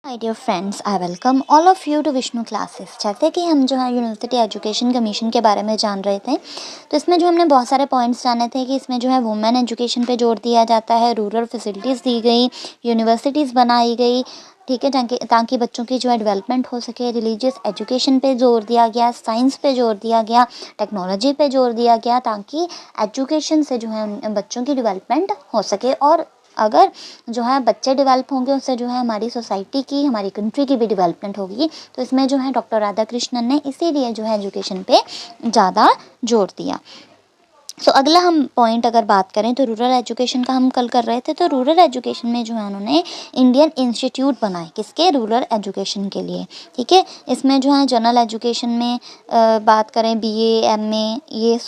My dear friends, I welcome all of you to Vishnu classes. जैसे कि हम जो है यूनिवर्सिटी एजुकेशन कमीशन के बारे में जान रहे थे, तो इसमें जो हमने बहुत सारे पॉइंट्स जाने थे कि इसमें जो है वुमेन एजुकेशन पे जोर दिया जाता है, रूरल फैसिलिटीज़ दी गई, यूनिवर्सिटीज़ बनाई गई, ठीक है, ताकि बच्चों की जो है डेवलपमेंट हो सके। रिलीजियस एजुकेशन पे जोर दिया गया, साइंस पे जोर दिया गया, टेक्नोलॉजी पे जोर दिया गया, ताकि एजुकेशन से जो है बच्चों की डेवलपमेंट हो सके। और अगर जो है बच्चे डेवलप होंगे, उससे जो है हमारी सोसाइटी की, हमारी कंट्री की भी डेवलपमेंट होगी। तो इसमें जो है डॉक्टर राधाकृष्णन ने इसीलिए जो है एजुकेशन पे ज़्यादा जोर दिया। अगला हम पॉइंट अगर बात करें तो रूरल एजुकेशन का हम कल कर रहे थे। तो रूरल एजुकेशन में जो है उन्होंने इंडियन इंस्टीट्यूट बनाए, किसके? रूरल एजुकेशन के लिए, ठीक है। इसमें जो है जनरल एजुकेशन में बात करें, बीए, एमए, ये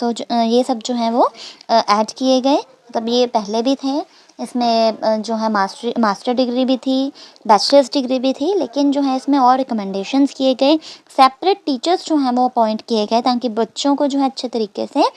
सब जो है वो ऐड किए गए। मतलब ये पहले भी थे। इसमें जो है मास्टर डिग्री भी थी, बैचलर्स डिग्री भी थी, लेकिन जो है इसमें और रिकमेंडेशंस किए गए। सेपरेट टीचर्स जो हैं वो अपॉइंट किए गए, ताकि बच्चों को जो है अच्छे तरीके से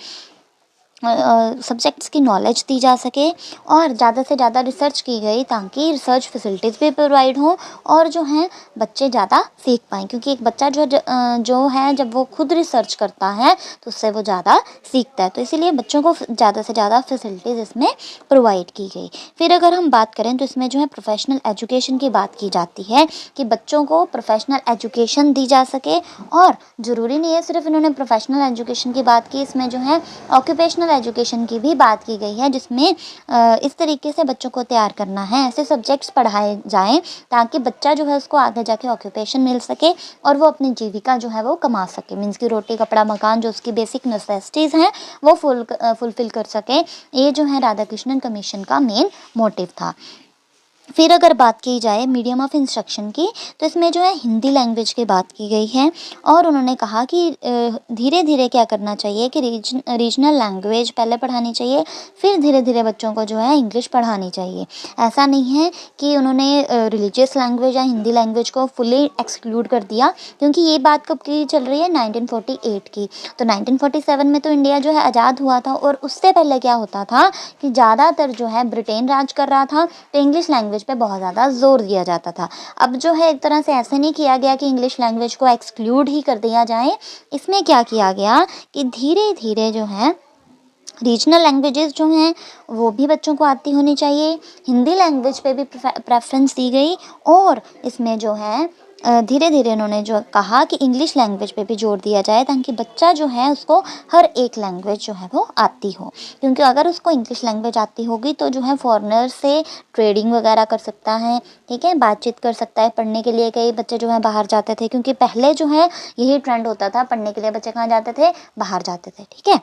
सब्जेक्ट्स की नॉलेज दी जा सके। और ज़्यादा से ज़्यादा रिसर्च की गई, ताकि रिसर्च फैसिलिटीज़ भी प्रोवाइड हों और जो है बच्चे ज़्यादा सीख पाएँ। क्योंकि एक बच्चा जो है जब वो खुद रिसर्च करता है तो उससे वो ज़्यादा सीखता है। तो इसीलिए बच्चों को ज़्यादा से ज़्यादा फैसिलिटीज़ इसमें प्रोवाइड की गई। फिर अगर हम बात करें तो इसमें जो है प्रोफेशनल एजुकेशन की बात की जाती है, कि बच्चों को प्रोफेशनल एजुकेशन दी जा सके। और ज़रूरी नहीं है सिर्फ इन्होंने प्रोफेशनल एजुकेशन की बात की, इसमें जो है ऑक्यूपेशनल एजुकेशन की भी बात की गई है, जिसमें इस तरीके से बच्चों को तैयार करना है, ऐसे सब्जेक्ट्स पढ़ाए जाएं ताकि बच्चा जो है उसको आगे जाके ऑक्यूपेशन मिल सके और वो अपनी जीविका जो है वो कमा सके। मीन्स की रोटी, कपड़ा, मकान, जो उसकी बेसिक नेसेसिटीज़ हैं वो फुलफिल कर सके। ये जो है राधाकृष्णन कमीशन का मेन मोटिव था। फिर अगर बात की जाए मीडियम ऑफ इंस्ट्रक्शन की, तो इसमें जो है हिंदी लैंग्वेज की बात की गई है। और उन्होंने कहा कि धीरे धीरे क्या करना चाहिए कि रीजनल लैंग्वेज पहले पढ़ानी चाहिए, फिर धीरे धीरे बच्चों को जो है इंग्लिश पढ़ानी चाहिए। ऐसा नहीं है कि उन्होंने रिलीजियस लैंग्वेज या हिंदी लैंग्वेज को फुली एक्सक्लूड कर दिया, क्योंकि ये बात कब की चल रही है? 1948 की। तो 1947 में तो इंडिया जो है आज़ाद हुआ था, और उससे पहले क्या होता था कि ज़्यादातर जो है ब्रिटेन राज कर रहा था, तो इंग्लिश लैंग्वेज पे बहुत ज़्यादा जोर दिया जाता था। अब जो है एक तरह से ऐसे नहीं किया गया कि इंग्लिश लैंग्वेज को एक्सक्लूड ही कर दिया जाए। इसमें क्या किया गया कि धीरे धीरे जो है रीजनल लैंग्वेजेस जो हैं वो भी बच्चों को आती होनी चाहिए। हिंदी लैंग्वेज पे भी प्रेफरेंस दी गई। और इसमें जो है धीरे धीरे उन्होंने जो कहा कि इंग्लिश लैंग्वेज पे भी जोर दिया जाए, ताकि बच्चा जो है उसको हर एक लैंग्वेज जो है वो आती हो। क्योंकि अगर उसको इंग्लिश लैंग्वेज आती होगी तो जो है फॉरेनर से ट्रेडिंग वगैरह कर सकता है, ठीक है, बातचीत कर सकता है। पढ़ने के लिए कई बच्चे जो है बाहर जाते थे, क्योंकि पहले जो है यही ट्रेंड होता था, पढ़ने के लिए बच्चे कहाँ जाते थे? बाहर जाते थे, ठीक है।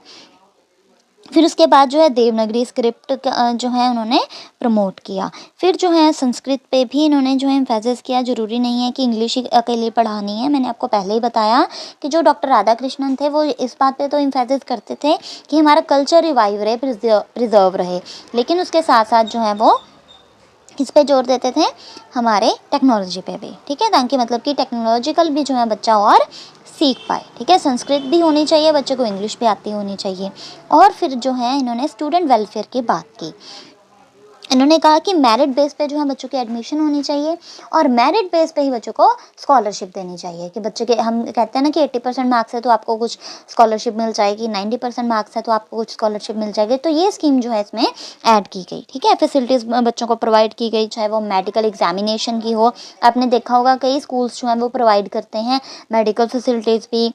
फिर उसके बाद जो है देवनागरी स्क्रिप्ट जो है उन्होंने प्रमोट किया। फिर जो है संस्कृत पे भी इन्होंने जो है एम्फेसिस किया। ज़रूरी नहीं है कि इंग्लिश ही अकेले पढ़ानी है। मैंने आपको पहले ही बताया कि जो डॉक्टर राधाकृष्णन थे वो इस बात पे तो एम्फेसिस करते थे कि हमारा कल्चर रिवाइव रहे, प्रिजर्व रहे, लेकिन उसके साथ साथ जो है वो किस पे जोर देते थे? हमारे टेक्नोलॉजी पे भी, ठीक है, ताकि मतलब कि टेक्नोलॉजिकल भी जो है बच्चा और सीख पाए, ठीक है। संस्कृत भी होनी चाहिए, बच्चे को इंग्लिश भी आती होनी चाहिए। और फिर जो है इन्होंने स्टूडेंट वेलफेयर की बात की। इन्होंने कहा कि मेरिट बेस पे जो है बच्चों की एडमिशन होनी चाहिए, और मेरिट बेस पे ही बच्चों को स्कॉलरशिप देनी चाहिए। कि बच्चे के, हम कहते हैं ना कि 80% मार्क्स है तो आपको कुछ स्कॉलरशिप मिल जाएगी, 90% मार्क्स है तो आपको कुछ स्कॉलरशिप मिल जाएगी। तो ये स्कीम जो है इसमें ऐड की गई, ठीक है। फैसिलिटीज़ बच्चों को प्रोवाइड की गई, चाहे वो मेडिकल एग्जामिनेशन की हो। आपने देखा होगा कई स्कूल्स जो हैं वो प्रोवाइड करते हैं मेडिकल फैसिलिटीज़ भी,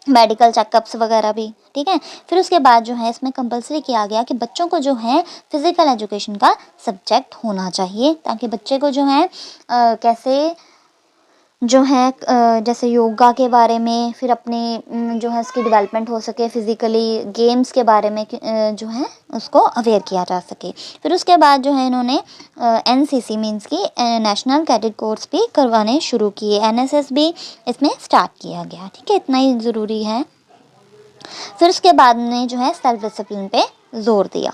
मेडिकल चेकअप्स वगैरह भी, ठीक है। फिर उसके बाद जो है इसमें कंपलसरी किया गया कि बच्चों को जो है फिज़िकल एजुकेशन का सब्जेक्ट होना चाहिए, ताकि बच्चे को जो है कैसे जो है जैसे योगा के बारे में, फिर अपने जो है उसकी डेवलपमेंट हो सके, फिज़िकली गेम्स के बारे में जो है उसको अवेयर किया जा सके। फिर उसके बाद जो है इन्होंने एनसीसी मीन्स की नेशनल कैडेट कोर्स भी करवाने शुरू किए, एनएसएस भी इसमें स्टार्ट किया गया, ठीक है। इतना ही ज़रूरी है। फिर उसके बाद ने जो है सेल्फ डिसिप्लिन पे जोर दिया।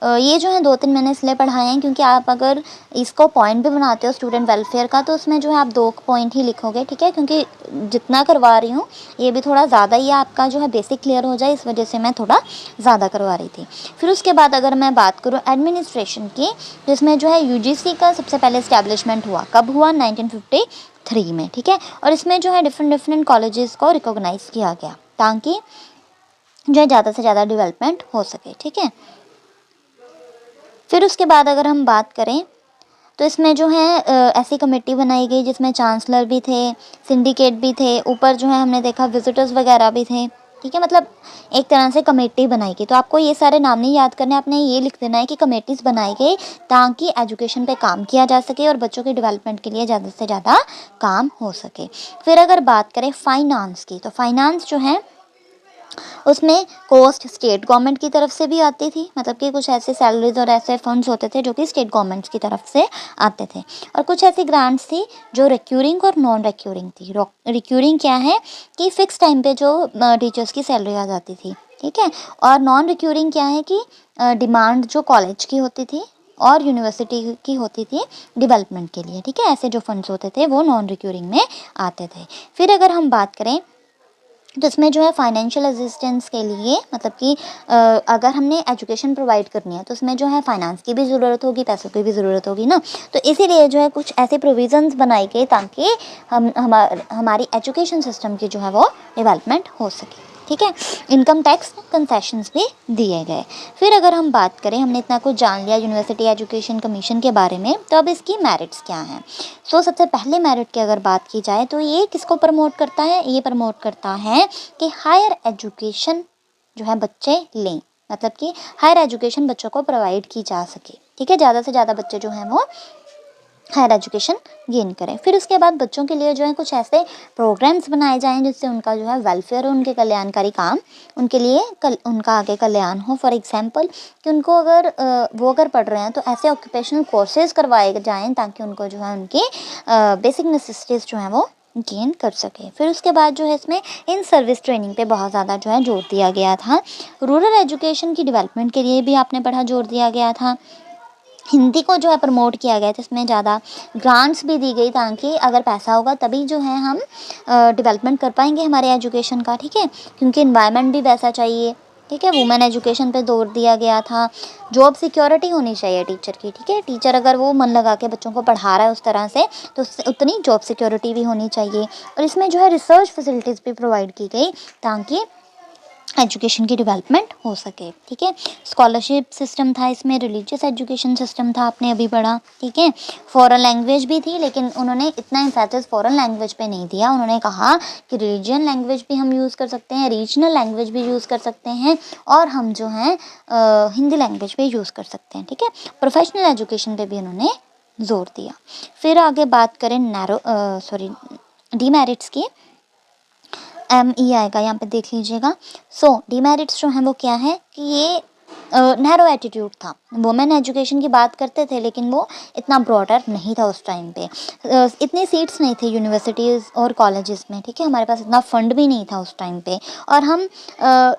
ये जो है 2-3 मैंने इसलिए पढ़ाए हैं क्योंकि आप अगर इसको पॉइंट भी बनाते हो स्टूडेंट वेलफेयर का तो उसमें जो है आप 2 पॉइंट ही लिखोगे, ठीक है, क्योंकि जितना करवा रही हूँ ये भी थोड़ा ज़्यादा ही आपका जो है बेसिक क्लियर हो जाए, इस वजह से मैं थोड़ा ज़्यादा करवा रही थी। फिर उसके बाद अगर मैं बात करूँ एडमिनिस्ट्रेशन की, जिसमें जो है यूजीसी का सबसे पहले इस्टेब्लिशमेंट हुआ, कब हुआ? 1953 में, ठीक है। और इसमें जो है डिफरेंट कॉलेजेस को रिकॉग्नाइज़ किया गया ताकि जो है ज़्यादा से ज़्यादा डेवलपमेंट हो सके, ठीक है। फिर उसके बाद अगर हम बात करें तो इसमें जो है ऐसी कमेटी बनाई गई जिसमें चांसलर भी थे, सिंडिकेट भी थे, ऊपर जो है हमने देखा विजिटर्स वगैरह भी थे, ठीक है। मतलब एक तरह से कमेटी बनाई गई। तो आपको ये सारे नाम नहीं याद करने, आपने ये लिख देना है कि कमेटीज़ बनाई गई ताकि एजुकेशन पे काम किया जा सके और बच्चों के डेवलपमेंट के लिए ज़्यादा से ज़्यादा काम हो सके। फिर अगर बात करें फाइनेंस की, तो फाइनेंस जो है उसमें कॉस्ट स्टेट गवर्नमेंट की तरफ से भी आती थी, मतलब कि कुछ ऐसे सैलरीज और ऐसे फंड्स होते थे जो कि स्टेट गवर्नमेंट्स की तरफ से आते थे, और कुछ ऐसी ग्रांट्स थी जो रिक्यूरिंग और नॉन रिक्यूरिंग थी। रिक्यूरिंग क्या है कि फिक्स टाइम पे जो टीचर्स की सैलरी आ जाती थी, ठीक है, और नॉन रिक्यूरिंग क्या है कि डिमांड जो कॉलेज की होती थी और यूनिवर्सिटी की होती थी डेवलपमेंट के लिए, ठीक है। ऐसे जो फंड्स होते थे वो नॉन रिक्यूरिंग में आते थे। फिर अगर हम बात करें तो इसमें जो है फाइनेंशियल असिस्टेंस के लिए, मतलब कि अगर हमने एजुकेशन प्रोवाइड करनी है तो उसमें जो है फाइनेंस की भी ज़रूरत होगी, पैसों की भी ज़रूरत होगी ना, तो इसीलिए जो है कुछ ऐसे प्रोविज़न्स बनाई गई ताकि हमारी एजुकेशन सिस्टम की जो है वो डेवलपमेंट हो सके, ठीक है। इनकम टैक्स कंसेशंस भी दिए गए। फिर अगर हम बात करें, हमने इतना कुछ जान लिया यूनिवर्सिटी एजुकेशन कमीशन के बारे में, तो अब इसकी मेरिट्स क्या हैं। सो सबसे पहले मेरिट की अगर बात की जाए तो ये किसको प्रमोट करता है? ये प्रमोट करता है कि हायर एजुकेशन जो है बच्चे लें, मतलब कि हायर एजुकेशन बच्चों को प्रोवाइड की जा सके, ठीक है। ज़्यादा से ज़्यादा बच्चे जो हैं वो हायर एजुकेशन गेन करें। फिर उसके बाद बच्चों के लिए जो है कुछ ऐसे प्रोग्राम्स बनाए जाएँ जिससे उनका जो है वेलफेयर, उनके कल्याणकारी काम, उनके लिए उनका आगे कल्याण हो। फॉर एग्जांपल कि उनको अगर वो अगर पढ़ रहे हैं तो ऐसे ऑक्यूपेशनल कोर्सेज करवाए जाएँ ताकि उनको जो है उनकी बेसिक नेसेसिटीज़ जो हैं वो गेन कर सके। फिर उसके बाद जो है इसमें इन सर्विस ट्रेनिंग पे बहुत ज़्यादा जो है जोर दिया गया था। रूरल एजुकेशन की डेवलपमेंट के लिए भी आपने पढ़ा, जोर दिया गया था। हिंदी को जो है प्रमोट किया गया था, इसमें ज़्यादा ग्रांट्स भी दी गई ताकि अगर पैसा होगा तभी जो है हम डेवलपमेंट कर पाएंगे हमारे एजुकेशन का, ठीक है, क्योंकि इन्वायरमेंट भी वैसा चाहिए, ठीक है। वुमेन एजुकेशन पे जोर दिया गया था। जॉब सिक्योरिटी होनी चाहिए टीचर की, ठीक है। टीचर अगर वो मन लगा के बच्चों को पढ़ा रहा है उस तरह से तो उतनी जॉब सिक्योरिटी भी होनी चाहिए। और इसमें जो है रिसर्च फैसिलिटीज़ भी प्रोवाइड की गई ताकि एजुकेशन की डेवलपमेंट हो सके, ठीक है। स्कॉलरशिप सिस्टम था इसमें, रिलीजियस एजुकेशन सिस्टम था, आपने अभी पढ़ा, ठीक है। फॉरेन लैंग्वेज भी थी, लेकिन उन्होंने इतना इम्फेसिस फॉरेन लैंग्वेज पे नहीं दिया। उन्होंने कहा कि रिलीजियन लैंग्वेज भी हम यूज़ कर सकते हैं, रीजनल लैंग्वेज भी यूज़ कर सकते हैं, और हम जो हैं हिंदी लैंग्वेज भी यूज़ कर सकते हैं, ठीक है। प्रोफेशनल एजुकेशन पे भी उन्होंने जोर दिया। फिर आगे बात करें डीमेरिट्स की, ME आएगा यहाँ पे, देख लीजिएगा। सो डीमेरिट्स जो हैं वो क्या है कि ये नैरो एटीट्यूड था। वुमेन एजुकेशन की बात करते थे लेकिन वो इतना ब्रॉडर नहीं था उस टाइम पे। इतनी सीट्स नहीं थी यूनिवर्सिटीज़ और कॉलेजेस में, ठीक है। हमारे पास इतना फंड भी नहीं था उस टाइम पे, और हम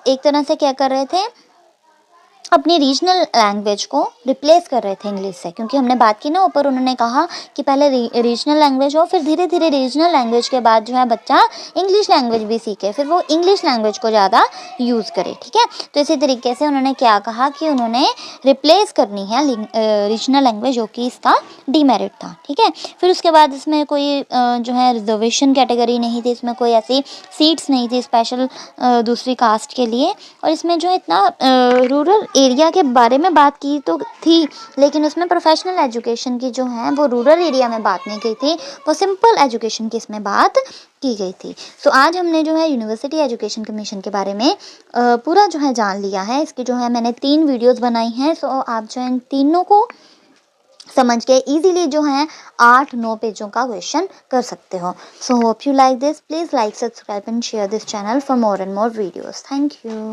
एक तरह से क्या कर रहे थे, अपनी रीजनल लैंग्वेज को रिप्लेस कर रहे थे इंग्लिश से, क्योंकि हमने बात की ना ऊपर, उन्होंने कहा कि पहले रीजनल लैंग्वेज हो, फिर धीरे धीरे रीजनल लैंग्वेज के बाद जो है बच्चा इंग्लिश लैंग्वेज भी सीखे, फिर वो इंग्लिश लैंग्वेज को ज़्यादा यूज़ करे, ठीक है। तो इसी तरीके से उन्होंने क्या कहा कि उन्होंने रिप्लेस करनी है रीजनल लैंग्वेज, जो कि इसका डीमेरिट था, ठीक है। फिर उसके बाद इसमें कोई जो है रिजर्वेशन कैटेगरी नहीं थी, इसमें कोई ऐसी सीट्स नहीं थी स्पेशल दूसरी कास्ट के लिए, और इसमें जो है इतना रूरल एरिया के बारे में बात की तो थी, लेकिन उसमें प्रोफेशनल एजुकेशन की जो है वो रूरल एरिया में बात नहीं की थी, वो सिंपल एजुकेशन की इसमें बात की गई थी। सो आज हमने जो है यूनिवर्सिटी एजुकेशन कमीशन के बारे में पूरा जो है जान लिया है। इसकी जो है मैंने 3 वीडियोस बनाई हैं। सो आप जो इन तीनों को समझ के इजीली जो है 8-9 पेजों का क्वेश्चन कर सकते हो। So hope you like this, please like, subscribe and share this channel for more and more videos. Thank you.